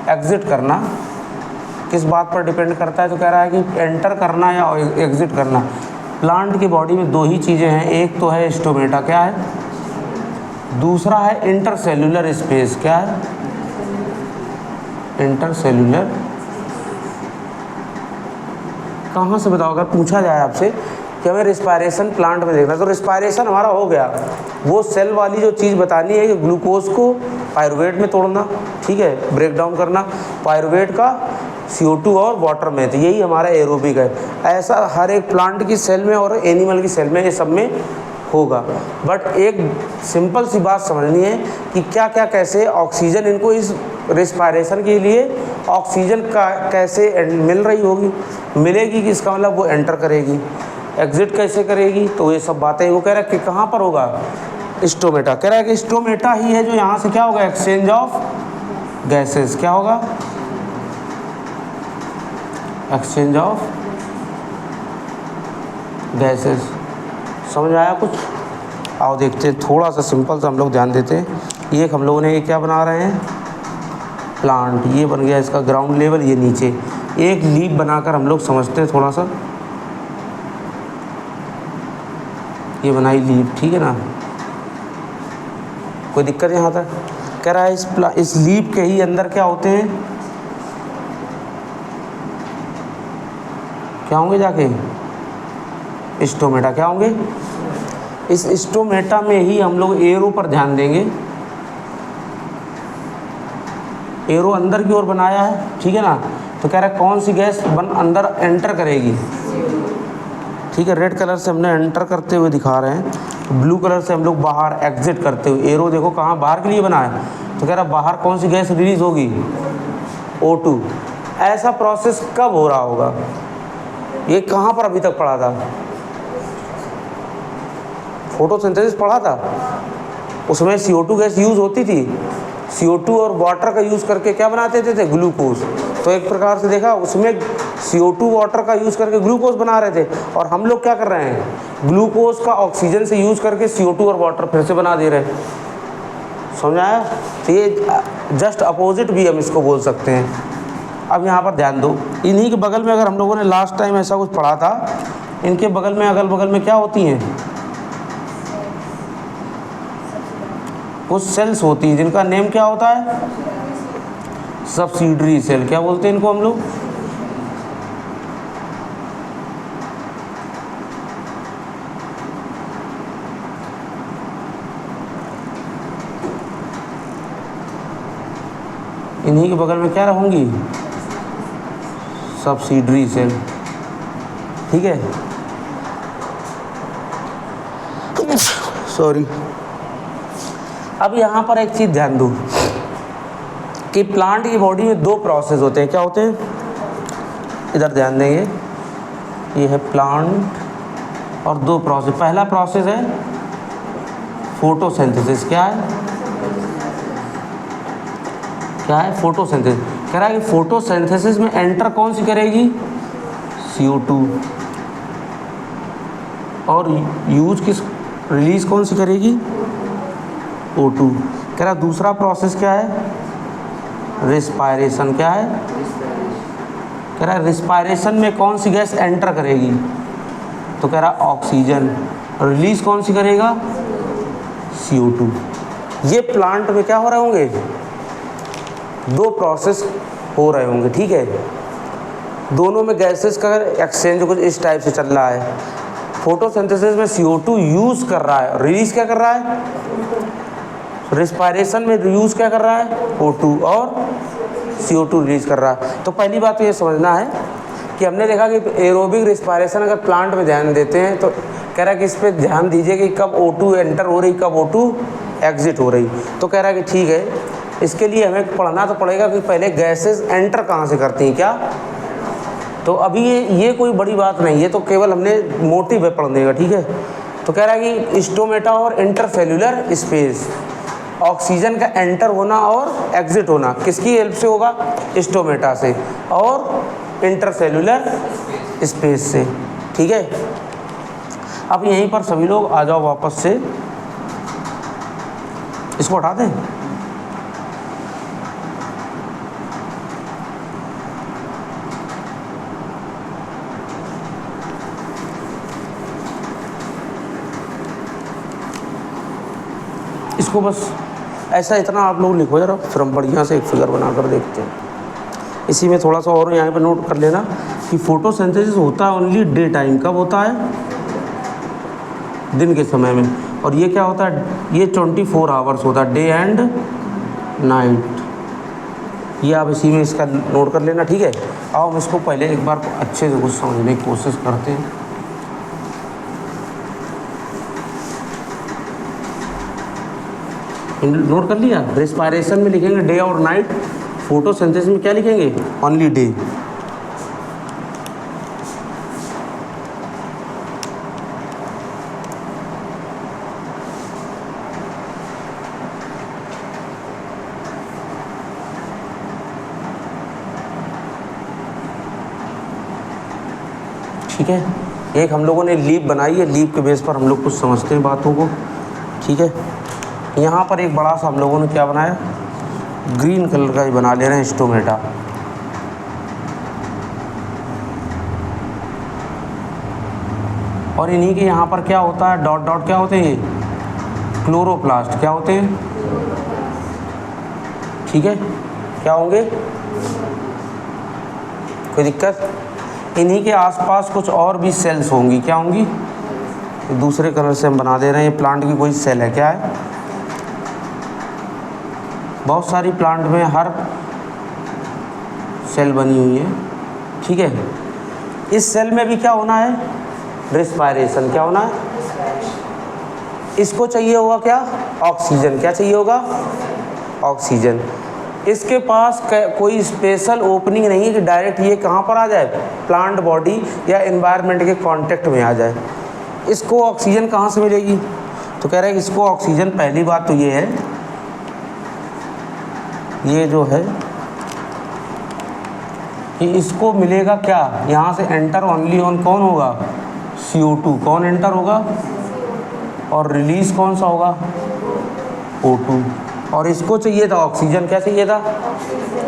एग्जिट करना किस बात पर डिपेंड करता है, तो कह रहा है कि एंटर करना या एग्जिट करना। प्लांट की बॉडी में दो ही चीज़ें हैं, एक तो है स्टोमेटा, क्या है, दूसरा है इंटरसेल्यूलर स्पेस। क्या है, इंटरसेल्यूलर। कहाँ से बताओ, अगर पूछा जाए आपसे कि हमें रिस्पायरेशन प्लांट में देखना, तो रिस्पायरेशन हमारा हो गया, वो सेल वाली जो चीज़ बतानी है कि ग्लूकोज को पायरुवेट में तोड़ना, ठीक है, ब्रेक डाउन करना, पायरुवेट का CO2 और वाटर में। तो यही हमारा एरोबिक है। ऐसा हर एक प्लांट की सेल में और एनिमल की सेल में ये सब में होगा। बट एक सिंपल सी बात समझनी है कि क्या क्या कैसे ऑक्सीजन इनको इस रिस्पायरेशन के लिए ऑक्सीजन का कैसे मिल रही होगी, मिलेगी कि इसका मतलब वो एंटर करेगी, एग्जिट कैसे करेगी। तो ये सब बातें वो कह रहा है कि कहाँ पर होगा, स्टोमेटा। कह रहा है कि स्टोमेटा ही है जो यहाँ से क्या होगा, एक्सचेंज ऑफ गैसेस। क्या होगा, एक्सचेंज ऑफ गैसेस। समझ आया कुछ? आओ देखते हैं, थोड़ा सा सिंपल सा हम लोग ध्यान देते हैं। ये हम लोगों ने ये क्या बना रहे हैं, प्लांट। ये बन गया इसका ग्राउंड लेवल, ये नीचे एक लीप बनाकर हम लोग समझते हैं थोड़ा सा। ये बनाई लीप, ठीक है ना, कोई दिक्कत यहाँ तक? कह रहा है इस लीप के ही अंदर क्या होते हैं, क्या होंगे जाके, स्टोमेटा। क्या होंगे, इस स्टोमेटा में ही हम लोग एरो पर ध्यान देंगे। एरो अंदर की ओर बनाया है, ठीक है ना। तो कह रहा है कौन सी गैस अंदर एंटर करेगी, ठीक है। रेड कलर से हमने एंटर करते हुए दिखा रहे हैं, ब्लू कलर से हम लोग बाहर एग्जिट करते हुए। एरो देखो कहाँ, बाहर के लिए बना है। तो कह रहा है बाहर कौन सी गैस रिलीज होगी, O2। ऐसा प्रोसेस कब हो रहा होगा, ये कहाँ पर अभी तक पढ़ा था, फोटोसिंथेसिस पढ़ा था, उसमें CO2 गैस यूज़ होती थी। CO2 और वाटर का यूज़ करके क्या बनाते थे, ग्लूकोज। तो एक प्रकार से देखा उसमें CO2 वाटर का यूज़ करके ग्लूकोज बना रहे थे, और हम लोग क्या कर रहे हैं, ग्लूकोज का ऑक्सीजन से यूज़ करके CO2 और वाटर फिर से बना दे रहे हैं। समझ आया? तो ये जस्ट अपोजिट भी हम इसको बोल सकते हैं। अब यहाँ पर ध्यान दो, इन्हीं के बगल में, अगर हम लोगों ने लास्ट टाइम ऐसा कुछ पढ़ा था, इनके बगल में, अगल बगल में क्या होती हैं, कुछ सेल्स होती हैं जिनका नेम क्या होता है, सब्सिडरी सेल। क्या बोलते हैं इनको हम लोग, इन्हीं के बगल में क्या रहूँगी, सब्सिडरी सेल, ठीक है। सॉरी। अब यहाँ पर एक चीज़ ध्यान दो कि प्लांट की बॉडी में दो प्रोसेस होते हैं। क्या होते हैं, इधर ध्यान देंगे, ये है प्लांट और दो प्रोसेस। पहला प्रोसेस है फोटोसिंथेसिस। क्या है, क्या है, फोटोसिंथेसिस। कह रहा है कि फोटोसिंथेसिस में एंटर कौन सी करेगी, CO2, और यूज किस, रिलीज कौन सी करेगी, O2। कह रहा दूसरा प्रोसेस क्या है, रिस्पायरेशन। क्या है, कह रहा रिस्पायरेशन में कौन सी गैस एंटर करेगी, तो कह रहा ऑक्सीजन, और रिलीज कौन सी करेगा, CO2। ये प्लांट में क्या हो रहे होंगे, दो प्रोसेस हो रहे होंगे, ठीक है। दोनों में गैसेस का एक्सचेंज कुछ इस टाइप से चल रहा है। फोटोसिंथेसिस में CO2 यूज़ कर रहा है, रिलीज क्या कर रहा है, रिस्पायरेशन में यूज़ क्या कर रहा है, O2, और CO2 रिलीज कर रहा है। तो पहली बात तो ये समझना है कि हमने देखा कि एरोबिक रिस्पायरेशन अगर प्लांट में ध्यान देते हैं तो कह रहा है कि इस पर ध्यान दीजिए कि कब O2 एंटर हो रही, कब O2 एग्जिट हो रही। तो कह रहा है कि ठीक है, इसके लिए हमें पढ़ना तो पड़ेगा कि पहले गैसेस एंटर कहाँ से करती हैं, क्या। तो अभी ये कोई बड़ी बात नहीं है, तो केवल हमने मोटिव है पढ़ने का, ठीक है। तो कह रहा है कि स्टोमेटा और इंटरसेल्यूलर स्पेस, ऑक्सीजन का एंटर होना और एग्जिट होना किसकी हेल्प से होगा, स्टोमेटा से, और इंटरसेल्यूलर स्पेस से, ठीक है। अब यहीं पर सभी लोग आ जाओ वापस से, इसको हटा दें। इसको बस ऐसा इतना आप लोग लिखो जरा, फिर हम बढ़िया से एक फिगर बनाकर देखते हैं। इसी में थोड़ा सा और यहाँ पे नोट कर लेना कि फोटोसिंथेसिस होता है ओनली डे टाइम। कब होता है, दिन के समय में। और ये क्या होता है, ये 24 आवर्स होता है, डे एंड नाइट। ये आप इसी में इसका नोट कर लेना, ठीक है। आओ हम इसको पहले एक बार अच्छे से कुछ समझने की कोशिश करते हैं। नोट कर लिया। रेस्पायरेशन में लिखेंगे डे और नाइट, फोटोसिंथेसिस में क्या लिखेंगे, ओनली डे। ठीक है, एक हम लोगों ने लीप बनाई है, लीप के बेस पर हम लोग कुछ समझते हैं बातों को। ठीक है, यहाँ पर एक बड़ा सा हम लोगों ने क्या बनाया, ग्रीन कलर का ही बना ले रहे हैं स्टोमेटा। और इन्हीं के यहाँ पर क्या होता है, डॉट डॉट क्या होते हैं, क्लोरोप्लास्ट क्या होते हैं। ठीक है, क्या होंगे, कोई दिक्कत। इन्हीं के आसपास कुछ और भी सेल्स होंगी, क्या होंगी, दूसरे कलर से हम बना दे रहे हैं। ये प्लांट की कोई सेल है, क्या है, बहुत सारी प्लांट में हर सेल बनी हुई है। ठीक है, इस सेल में भी क्या होना है, रेस्पायरेशन, क्या होना है, इसको चाहिए होगा क्या, ऑक्सीजन, क्या चाहिए होगा, ऑक्सीजन। इसके पास कोई स्पेशल ओपनिंग नहीं है कि डायरेक्ट ये कहाँ पर आ जाए, प्लांट बॉडी या एनवायरनमेंट के कांटेक्ट में आ जाए। इसको ऑक्सीजन कहाँ से मिलेगी, तो कह रहे हैं कि इसको ऑक्सीजन, पहली बात तो ये है, ये जो है कि इसको मिलेगा क्या, यहाँ से एंटर ओनली ऑन कौन होगा, CO2, कौन एंटर होगा, और रिलीज कौन सा होगा, O2। और इसको चाहिए था ऑक्सीजन, क्या चाहिए था,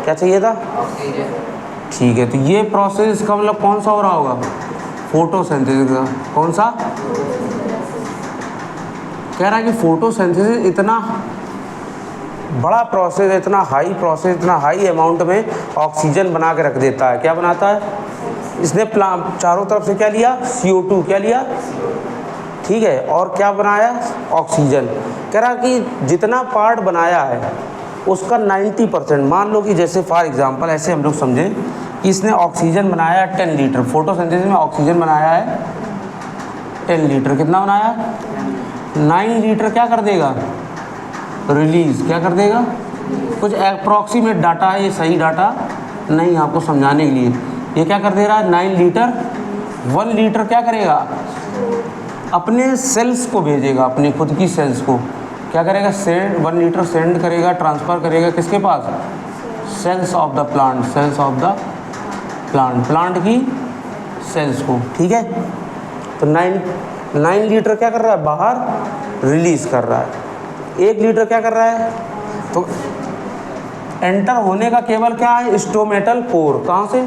क्या चाहिए था, ठीक है। तो ये प्रोसेस का मतलब कौन सा हो रहा होगा, फोटोसिंथेसिस का। कौन सा, कह रहा है कि फोटोसिंथेसिस इतना बड़ा प्रोसेस, इतना हाई प्रोसेस, इतना हाई अमाउंट में ऑक्सीजन बना के रख देता है। क्या बनाता है, इसने चारों तरफ से क्या लिया, CO2 क्या लिया, ठीक है, और क्या बनाया, ऑक्सीजन। कह रहा कि जितना पार्ट बनाया है उसका 90%, मान लो कि जैसे फॉर एग्जांपल ऐसे हम लोग समझें कि इसने ऑक्सीजन बनाया 10 लीटर, फोटोसिंथेसिस में ऑक्सीजन बनाया है 10 लीटर, कितना बनाया, 9 लीटर क्या कर देगा, रिलीज, क्या कर देगा, कुछ अप्रॉक्सीमेट डाटा है, ये सही डाटा नहीं आपको समझाने के लिए। ये क्या कर दे रहा है, 9 लीटर, 1 लीटर क्या करेगा, अपने सेल्स को भेजेगा, अपनी खुद की सेल्स को क्या करेगा, सेंड, 1 लीटर सेंड करेगा, ट्रांसफ़र करेगा किसके पास, sales of the plant, sales of the plant, plant की सेल्स को। ठीक है, तो 9 लीटर क्या कर रहा है, बाहर रिलीज कर रहा है। 1 लीटर क्या कर रहा है, तो एंटर होने का केवल क्या है, स्टोमेटल पोर, कहाँ से,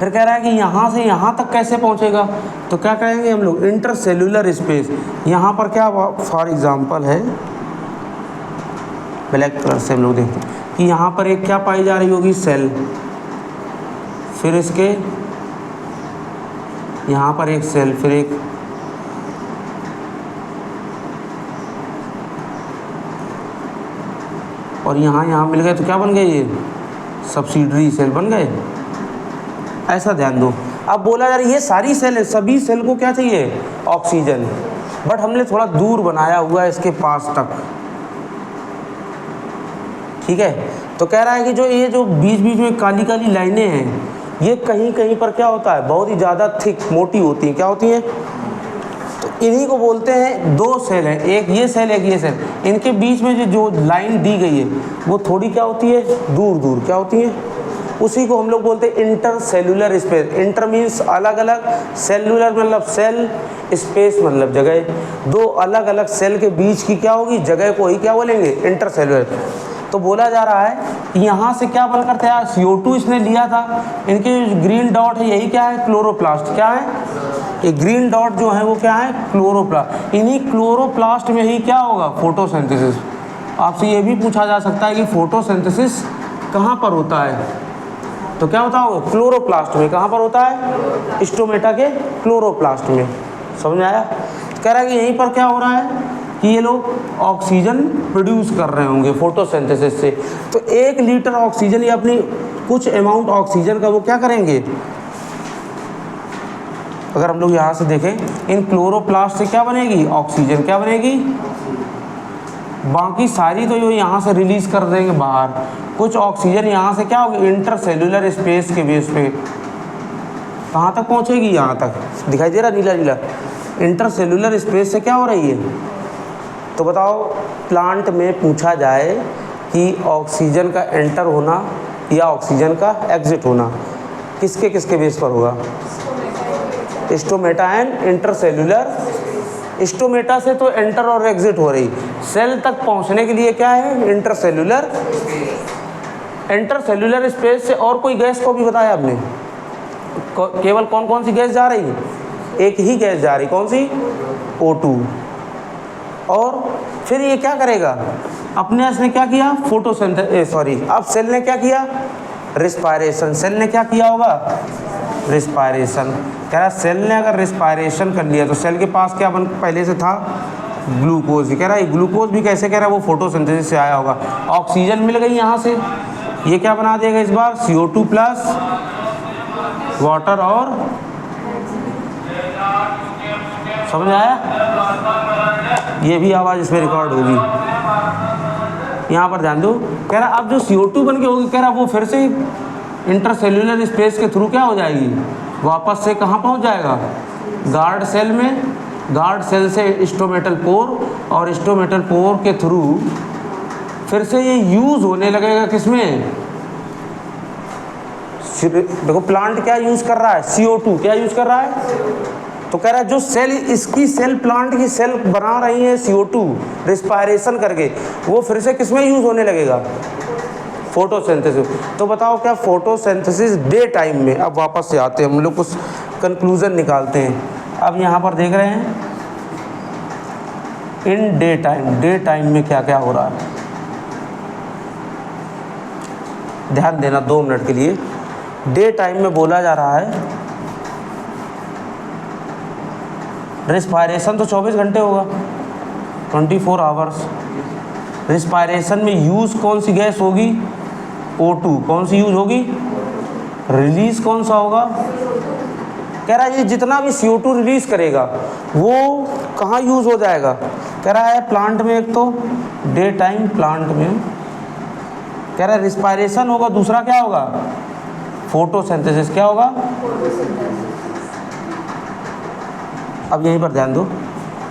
फिर कह रहा है कि यहाँ से यहाँ तक कैसे पहुँचेगा, तो क्या कहेंगे हम लोग, इंटरसेल्यूलर स्पेस। यहाँ पर क्या फॉर एग्जांपल है, ब्लैक कलर से हम लोग देखते हैं कि यहाँ पर एक क्या पाई जा रही होगी, सेल, फिर इसके यहाँ पर एक सेल, फिर एक, और यहाँ मिल गए तो क्या बन गए, ये सब्सिडरी सेल बन गए। ऐसा ध्यान दो। अब बोला जा रहा है ये सारी सेल है, सभी सेल को क्या चाहिए, ऑक्सीजन, बट हमने थोड़ा दूर बनाया हुआ है इसके पास तक। ठीक है, तो कह रहा है कि जो ये जो बीच बीच में काली काली लाइनें हैं, ये कहीं कहीं पर क्या होता है, बहुत ही ज़्यादा थिक, मोटी होती हैं, क्या होती हैं, तो इन्हीं को बोलते हैं, 2 सेल हैं, एक ये सेल, एक ये सेल, इनके बीच में जो लाइन दी गई है वो थोड़ी क्या होती है, दूर दूर, क्या होती है, उसी को हम लोग बोलते हैं इंटरसेल्यूलर स्पेस। इंटर मीन्स अलग अलग, सेल्यूलर मतलब सेल, स्पेस मतलब जगह, 2 अलग अलग सेल के बीच की क्या होगी, जगह को ही क्या बोलेंगे, इंटरसेल्यूलर। तो बोला जा रहा है कि यहाँ से क्या बनकर तैयार, CO2 इसने लिया था, इनके ग्रीन डॉट है, यही क्या है, क्लोरोप्लास्ट, क्या है, ये ग्रीन डॉट जो है वो क्या है, क्लोरोप्लास्ट। इन्हीं क्लोरोप्लास्ट में ही क्या होगा, फोटोसिंथेसिस। आपसे ये भी पूछा जा सकता है कि फोटोसिंथेसिस कहाँ पर होता है, तो क्या होता होगा, क्लोरोप्लास्ट में। कहाँ पर होता है, स्टोमेटा के क्लोरोप्लास्ट में। समझ में आया, कह रहा है कि यहीं पर क्या हो रहा है कि ये लोग ऑक्सीजन प्रोड्यूस कर रहे होंगे फोटोसिंथेसिस से। तो 1 लीटर ऑक्सीजन या अपनी कुछ अमाउंट ऑक्सीजन का वो क्या करेंगे, अगर हम लोग यहाँ से देखें, इन क्लोरोप्लास्ट से क्या बनेगी, ऑक्सीजन क्या बनेगी, बाकी सारी तो ये यहाँ से रिलीज़ कर देंगे बाहर। कुछ ऑक्सीजन यहाँ से क्या होगी, इंटरसेल्यूलर स्पेस के बेस पे कहाँ तक पहुँचेगी, यहाँ तक दिखाई दे रहा नीला नीला, इंटरसेल्यूलर स्पेस से क्या हो रही है। तो बताओ प्लांट में पूछा जाए कि ऑक्सीजन का एंटर होना या ऑक्सीजन का एग्जिट होना किसके किसके बेस पर होगा, स्टोमेटा एंड इंटरसेल्यूलर। स्टोमेटा से तो एंटर और एग्जिट हो रही, सेल तक पहुंचने के लिए क्या है, इंटरसेल्यूलर। इंटरसेल्यूलर स्पेस से और कोई गैस को भी बताया आपने, केवल कौन कौन सी गैस जा रही है, एक ही गैस जा रही, कौन सी, O2। और फिर ये क्या करेगा, अपने इसने क्या किया, फोटोसिंथेसिस, अब सेल ने क्या किया, रिस्पायरेशन। सेल ने क्या किया होगा, रिस्पायरेशन। कह रहा सेल ने अगर रिस्पायरेशन कर लिया तो सेल के पास क्या बन पहले से था, ग्लूकोज। कह रहा है ग्लूकोज भी कैसे, कह रहा है वो फोटोसिंथेसिस से आया होगा। ऑक्सीजन मिल गई यहाँ से, ये क्या बना देगा इस बार, CO2 प्लस वाटर, और समझ आया, ये भी आवाज़ इसमें रिकॉर्ड होगी, यहाँ पर ध्यान दो। कह रहा अब जो CO2 बन के होगी, कह रहा वो फिर से इंटरसेल्यूलर स्पेस के थ्रू क्या हो जाएगी, वापस से कहाँ पहुँच जाएगा, गार्ड सेल में, गार्ड सेल से स्टोमेटल पोर, और स्टोमेटल पोर के थ्रू फिर से ये यूज़ होने लगेगा किसमें, देखो प्लांट क्या यूज़ कर रहा है, CO2 क्या यूज़ कर रहा है। तो कह रहा है जो सेल, इसकी सेल, प्लांट की सेल बना रही है CO2 रिस्पायरेशन करके, वो फिर से किसमें यूज़ होने लगेगा, फोटोसिंथेसिस। तो बताओ क्या फोटोसिंथेसिस डे टाइम में, अब वापस से आते हैं हम लोग कुछ कंक्लूजन निकालते हैं। अब यहाँ पर देख रहे हैं इन डे टाइम में क्या क्या हो रहा है, ध्यान देना 2 मिनट के लिए। डे टाइम में बोला जा रहा है रिस्पायरेशन तो 24 घंटे होगा, 24 आवर्स। रिस्पायरेशन में यूज़ कौन सी गैस होगी, O2। कौन सी यूज़ होगी, रिलीज़ कौन सा होगा, कह रहा है ये जितना भी CO2 रिलीज़ करेगा वो कहाँ यूज़ हो जाएगा, कह रहा है प्लांट में, एक तो डे टाइम प्लांट में, कह रहा है रिस्पायरेशन होगा, दूसरा क्या होगा, फोटोसिंथेसिस। क्या होगा, अब यहीं पर ध्यान दो,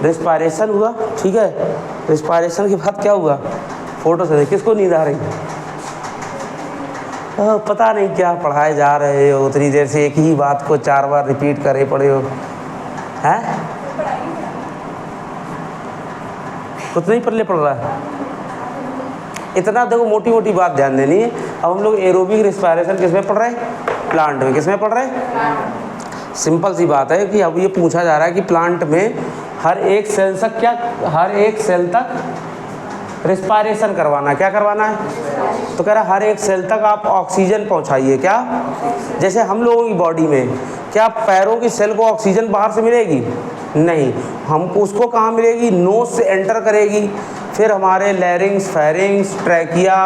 रिस्पायरेशन हुआ, ठीक है, रिस्पायरेशन के बाद क्या हुआ, फोटोसिंथेसिस। किसको नींद आ रही, पता नहीं क्या पढ़ाए जा रहे हो, उतनी देर से एक ही बात को 4 बार रिपीट करे पड़े हो, हैं कुछ नहीं पढ़ रहा है इतना। देखो मोटी मोटी बात ध्यान देनी है। अब हम लोग एरोबिक रिस्पायरेशन किस में पढ़ रहे हैं, प्लांट में। किस में पढ़ रहे हैं, सिंपल सी बात है कि अब ये पूछा जा रहा है कि प्लांट में हर एक सेल तक क्या, हर एक सेल तक रिस्पायरेशन करवाना, क्या करवाना है। तो कह रहा है हर एक सेल तक आप ऑक्सीजन पहुंचाइए। क्या, जैसे हम लोगों की बॉडी में क्या पैरों की सेल को ऑक्सीजन बाहर से मिलेगी, नहीं, हमको उसको कहाँ मिलेगी, नोज से एंटर करेगी, फिर हमारे लैरिंग्स, फेरिंग्स, ट्रैकिया,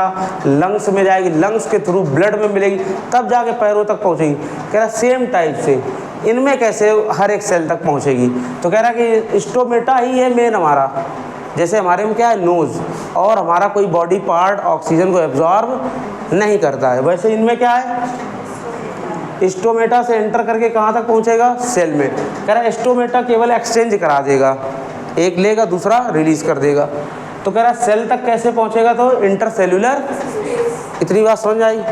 लंग्स में जाएगी, लंग्स के थ्रू ब्लड में मिलेगी, तब जाके पैरों तक पहुँचेगी। कह रहा सेम टाइप से इनमें कैसे हर एक सेल तक पहुँचेगी। तो कह रहा कि स्टोमेटा ही है मेन हमारा, जैसे हमारे में क्या है नोज़, और हमारा कोई बॉडी पार्ट ऑक्सीजन को एब्जॉर्ब नहीं करता है, वैसे इनमें क्या है, स्टोमेटा से एंटर करके कहाँ तक पहुँचेगा, सेल में। कह रहा स्टोमेटा केवल एक्सचेंज करा देगा, एक लेगा दूसरा रिलीज़ कर देगा। तो कह रहा सेल तक कैसे पहुँचेगा, तो इंटरसेल्यूलर। इतनी बात समझ आई,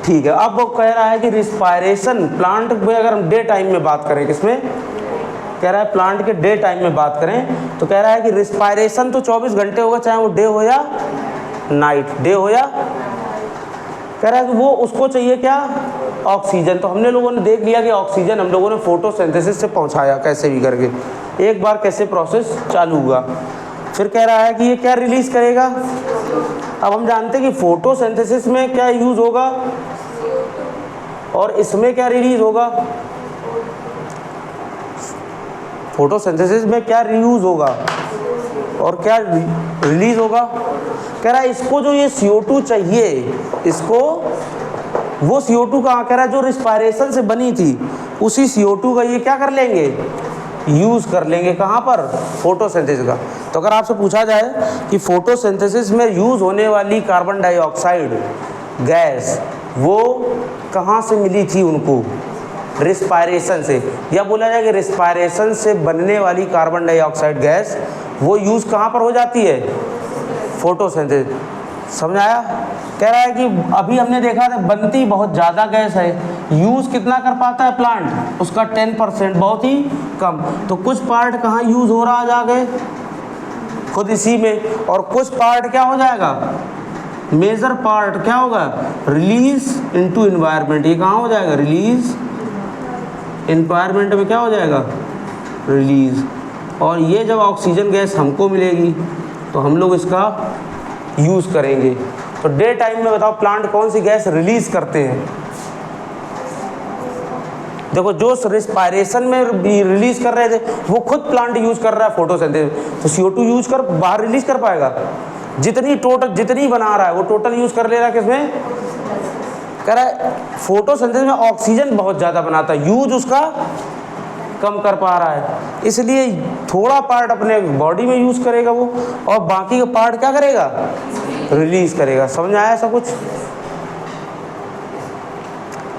ठीक है। अब वो कह रहा है कि रिस्पायरेशन प्लांट में, अगर हम डे टाइम में बात करें, किसमें, कह रहा है प्लांट के डे टाइम में बात करें, तो कह रहा है कि रिस्पायरेशन तो 24 घंटे होगा, चाहे वो डे हो या नाइट, डे हो या, कह रहा है कि वो उसको चाहिए क्या, ऑक्सीजन। तो हमने लोगों ने देख लिया कि ऑक्सीजन हम लोगों ने फोटोसिंथेसिस से पहुंचाया कैसे भी करके, एक बार कैसे प्रोसेस चालू हुआ। फिर कह रहा है कि ये क्या रिलीज़ करेगा। अब हम जानते हैं कि फोटोसिंथेसिस में क्या यूज़ होगा और इसमें क्या रिलीज़ होगा, फोटोसिंथेसिस में क्या रीयूज़ होगा और क्या रिलीज़ होगा। कह रहा है इसको जो ये CO2 चाहिए, इसको वो CO2 कहाँ, कह रहा है जो रिस्पायरेशन से बनी थी उसी CO2 का ये क्या कर लेंगे, यूज़ कर लेंगे कहाँ पर, फोटोसिंथेसिस का। तो अगर आपसे पूछा जाए कि फोटोसिंथेसिस में यूज़ होने वाली कार्बन डाइऑक्साइड गैस वो कहाँ से मिली थी उनको, रिस्पायरेशन से, या बोला जाए कि रिस्पायरेशन से बनने वाली कार्बन डाइऑक्साइड गैस वो यूज़ कहाँ पर हो जाती है, फोटोसिंथेसिस। समझ आया? कह रहा है कि अभी हमने देखा था बनती बहुत ज़्यादा गैस है, यूज़ कितना कर पाता है प्लांट, उसका 10%, बहुत ही कम। तो कुछ पार्ट कहाँ यूज़ हो रहा जा गए, खुद इसी में, और कुछ पार्ट क्या हो जाएगा, मेजर पार्ट क्या होगा, रिलीज इनटू एनवायरनमेंट। ये कहाँ हो जाएगा, रिलीज एनवायरनमेंट में क्या हो जाएगा, रिलीज। और ये जब ऑक्सीजन गैस हमको मिलेगी तो हम लोग इसका यूज़ करेंगे। तो डे टाइम में बताओ प्लांट कौन सी गैस रिलीज करते हैं, देखो जो रिस्पायरेशन में रिलीज कर रहे थे वो खुद प्लांट यूज़ कर रहा है फोटोसिंथेसिस, तो CO2 यूज़ कर बाहर रिलीज कर पाएगा, जितनी बना रहा है वो टोटल यूज़ कर ले रहा है किसमें, कह रहा है फोटोसिंथेसिस में ऑक्सीजन बहुत ज़्यादा बनाता है, यूज उसका कम कर पा रहा है, इसलिए थोड़ा पार्ट अपने बॉडी में यूज़ करेगा वो, और बाकी का पार्ट क्या करेगा, रिलीज करेगा। समझ आया ऐसा कुछ?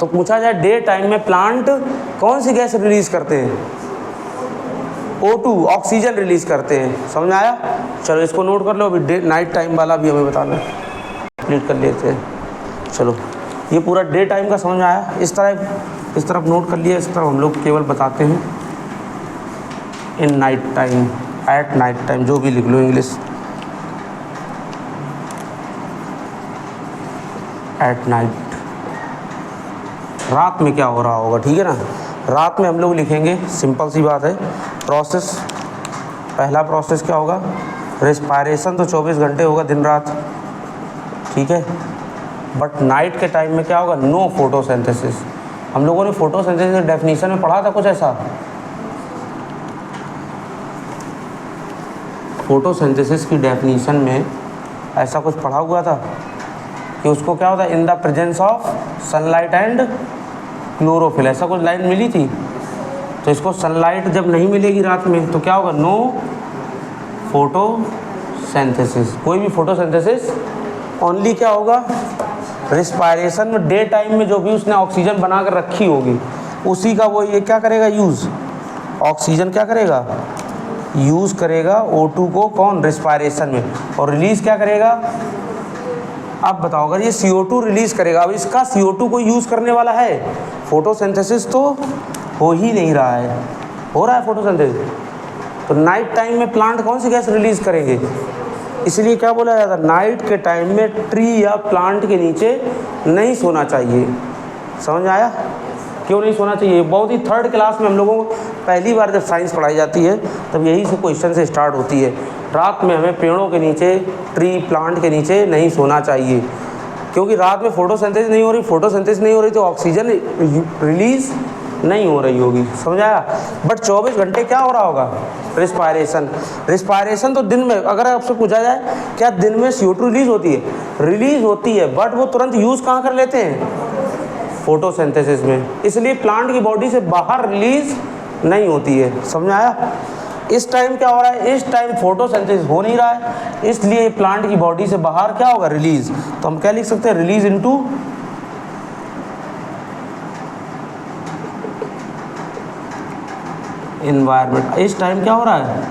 तो पूछा जाए डे टाइम में प्लांट कौन सी गैस रिलीज करते हैं, O2 ऑक्सीजन रिलीज करते हैं। समझ आया? चलो इसको नोट कर लो, अभी नाइट टाइम वाला भी हमें बताना है, कंप्लीट कर लेते हैं। चलो ये पूरा डे टाइम का समझ आया, इस तरफ नोट कर लिया, इस तरफ हम लोग केवल बताते हैं in night time, at night time, जो भी लिख लो इंग्लिश, एट नाइट, रात में क्या हो रहा होगा, ठीक है ना। रात में हम लोग लिखेंगे, सिंपल सी बात है, प्रोसेस, पहला प्रोसेस क्या होगा, रिस्पायरेशन तो 24 घंटे होगा दिन रात, ठीक है, बट नाइट के टाइम में क्या होगा, नो फोटोसिंथेसिस। हम लोगों ने फोटोसिंथेसिस डेफिनेशन में पढ़ा था कुछ ऐसा, फोटोसिंथेसिस की डेफिनेशन में ऐसा कुछ पढ़ा हुआ था कि उसको क्या होता है, in the presence of sunlight and chlorophyll, ऐसा कुछ लाइन मिली थी। तो इसको सनलाइट जब नहीं मिलेगी रात में तो क्या होगा, नो फोटोसिंथेसिस, कोई भी फोटोसिंथेसिस, ओनली क्या होगा, रिस्पायरेशन में डे टाइम में जो भी उसने ऑक्सीजन बना कर रखी होगी उसी का वो ये क्या करेगा, यूज़, ऑक्सीजन क्या करेगा, यूज़ करेगा O2 को, कौन, रिस्पायरेशन में, और रिलीज़ क्या करेगा। अब बताओ अगर ये CO2 रिलीज़ करेगा, अब इसका CO2 को यूज़ करने वाला है, फोटोसिंथेसिस तो हो ही नहीं रहा है, हो रहा है फोटोसिंथेसिस, तो नाइट टाइम में प्लांट कौन सी गैस रिलीज़ करेंगे, इसलिए क्या बोला जाता है, नाइट के टाइम में ट्री या प्लांट के नीचे नहीं सोना चाहिए। समझ आया? क्यों नहीं सोना चाहिए, बहुत ही थर्ड क्लास में हम लोगों को पहली बार जब साइंस पढ़ाई जाती है तब यही से क्वेश्चन से स्टार्ट होती है, रात में हमें पेड़ों के नीचे, ट्री प्लांट के नीचे नहीं सोना चाहिए, क्योंकि रात में फोटोसिंथेसिस नहीं हो रही, फोटोसिंथेसिस नहीं हो रही तो ऑक्सीजन रिलीज़ नहीं हो रही होगी। समझ आया? बट 24 घंटे क्या हो रहा होगा, रिस्पायरेशन तो दिन में, अगर आपसे पूछा जाए क्या दिन में CO2 रिलीज होती है, बट वो तुरंत यूज़ कहाँ कर लेते हैं, फोटोसिंथेसिस में, इसलिए प्लांट की बॉडी से बाहर रिलीज नहीं होती है। समझ आया? इस टाइम क्या हो रहा है, इस टाइम फोटोसिंथेसिस हो नहीं रहा है, इसलिए प्लांट की बॉडी से बाहर क्या होगा, रिलीज। तो हम क्या लिख सकते हैं, रिलीज इनटू एनवायरनमेंट। इस टाइम क्या हो रहा है,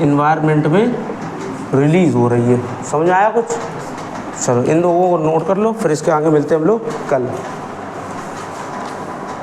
एनवायरनमेंट में रिलीज हो रही है। समझ आया कुछ? चलो इन लोगों को नोट कर लो, फिर इसके आगे मिलते हैं हम लोग कल।